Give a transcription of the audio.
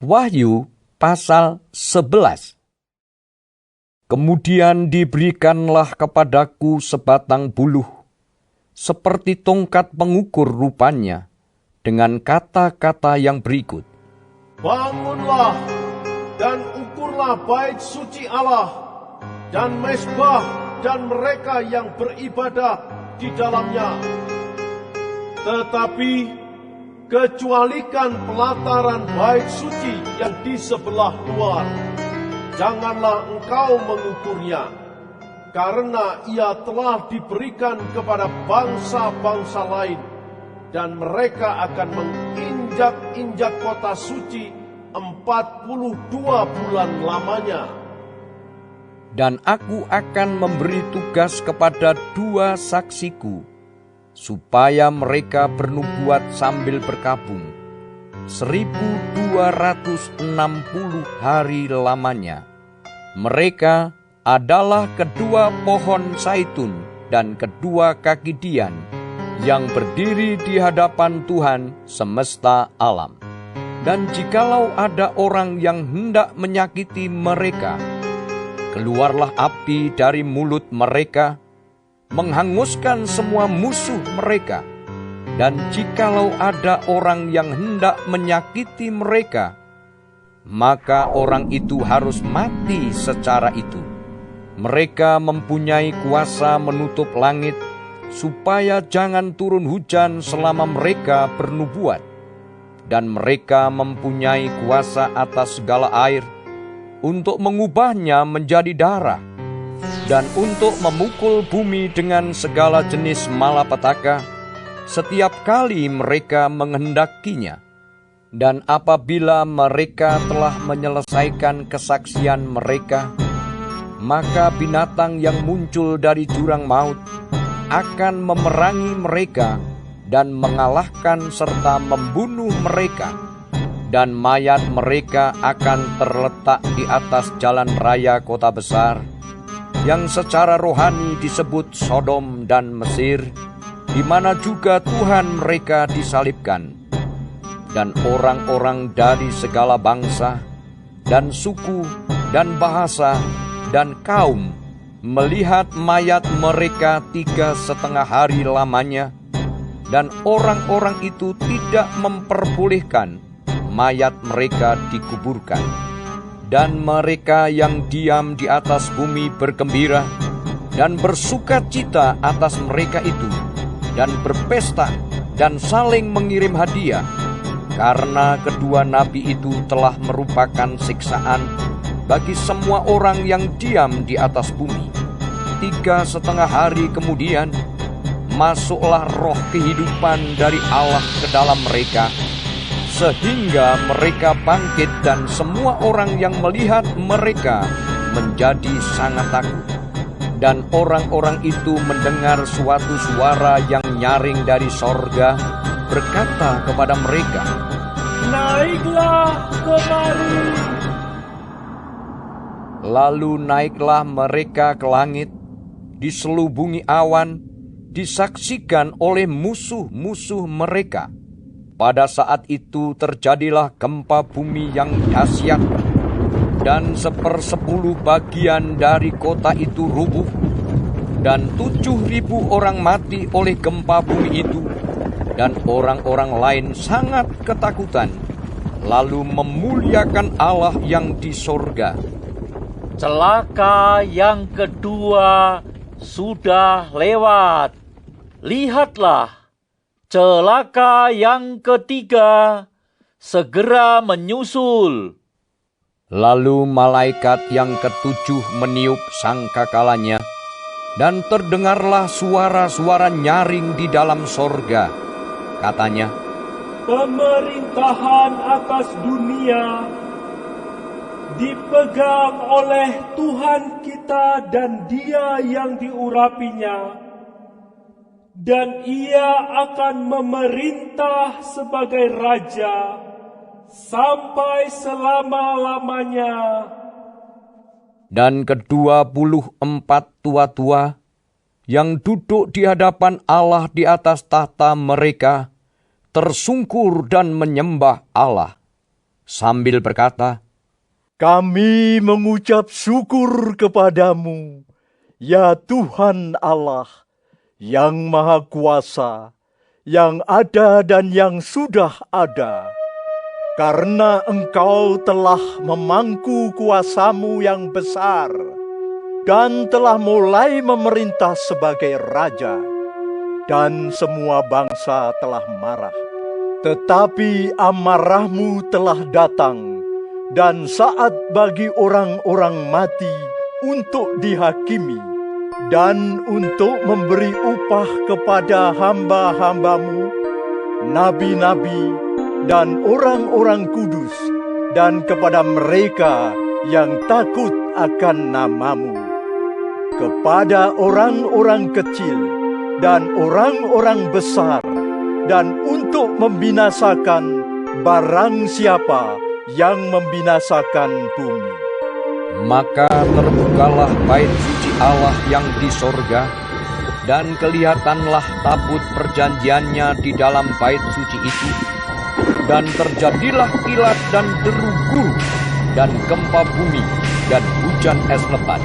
Wahyu pasal 11. Kemudian diberikanlah kepadaku sebatang buluh, seperti tongkat pengukur rupanya, dengan kata-kata yang berikut. Bangunlah dan ukurlah bait suci Allah dan mezbah dan mereka yang beribadah di dalamnya. Tetapi kecualikan pelataran bait suci yang di sebelah luar. Janganlah engkau mengukurnya, karena ia telah diberikan kepada bangsa-bangsa lain, dan mereka akan menginjak-injak kota suci 42 bulan lamanya. Dan aku akan memberi tugas kepada 2 saksiku, supaya mereka bernubuat sambil berkabung 1260 hari lamanya. Mereka adalah kedua pohon zaitun dan kedua kaki dian yang berdiri di hadapan Tuhan semesta alam. Dan jikalau ada orang yang hendak menyakiti mereka, keluarlah api dari mulut mereka, menghanguskan semua musuh mereka. Dan jikalau ada orang yang hendak menyakiti mereka, maka orang itu harus mati secara itu. Mereka mempunyai kuasa menutup langit, supaya jangan turun hujan selama mereka bernubuat. Dan mereka mempunyai kuasa atas segala air, untuk mengubahnya menjadi darah, dan untuk memukul bumi dengan segala jenis malapetaka, setiap kali mereka menghendakinya. Dan apabila mereka telah menyelesaikan kesaksian mereka, maka binatang yang muncul dari jurang maut akan memerangi mereka dan mengalahkan serta membunuh mereka. Dan mayat mereka akan terletak di atas jalan raya kota besar, yang secara rohani disebut Sodom dan Mesir, di mana juga Tuhan mereka disalibkan. Dan orang-orang dari segala bangsa, dan suku, dan bahasa, dan kaum melihat mayat mereka 3,5 hari lamanya, dan orang-orang itu tidak memperbolehkan mayat mereka dikuburkan. Dan mereka yang diam di atas bumi bergembira dan bersukacita atas mereka itu, dan berpesta dan saling mengirim hadiah, karena kedua nabi itu telah merupakan siksaan bagi semua orang yang diam di atas bumi. 3,5 hari kemudian, masuklah roh kehidupan dari Allah ke dalam mereka, sehingga mereka bangkit, dan semua orang yang melihat mereka menjadi sangat takut. Dan orang-orang itu mendengar suatu suara yang nyaring dari sorga, berkata kepada mereka, Naiklah kemari. Lalu naiklah mereka ke langit, diselubungi awan, disaksikan oleh musuh-musuh mereka. Pada saat itu terjadilah gempa bumi yang dahsyat, dan 1/10 bagian dari kota itu rubuh, dan 7.000 orang mati oleh gempa bumi itu. Dan orang-orang lain sangat ketakutan, lalu memuliakan Allah yang di sorga. Celaka yang kedua sudah lewat. Lihatlah, celaka yang ketiga segera menyusul. Lalu malaikat yang ke-7 meniup sangkakalanya, dan terdengarlah suara-suara nyaring di dalam sorga. Katanya, pemerintahan atas dunia dipegang oleh Tuhan kita dan Dia yang diurapinya, dan Ia akan memerintah sebagai Raja sampai selama-lamanya. Dan ke-24 tua-tua yang duduk di hadapan Allah di atas tahta mereka tersungkur dan menyembah Allah, sambil berkata, Kami mengucap syukur kepadamu, ya Tuhan Allah, yang Maha Kuasa, yang ada dan yang sudah ada, karena Engkau telah memangku kuasamu yang besar, dan telah mulai memerintah sebagai Raja, dan semua bangsa telah marah. Tetapi amarahmu telah datang, dan saat bagi orang-orang mati untuk dihakimi, dan untuk memberi upah kepada hamba-hambamu, nabi-nabi, dan orang-orang kudus, dan kepada mereka yang takut akan namamu, kepada orang-orang kecil dan orang-orang besar, dan untuk membinasakan barang siapa yang membinasakan bumi. Maka terbukalah bait suci Allah yang di sorga, dan kelihatanlah tabut perjanjiannya di dalam bait suci itu, dan terjadilah kilat dan deru guru, dan gempa bumi, dan hujan es lebat.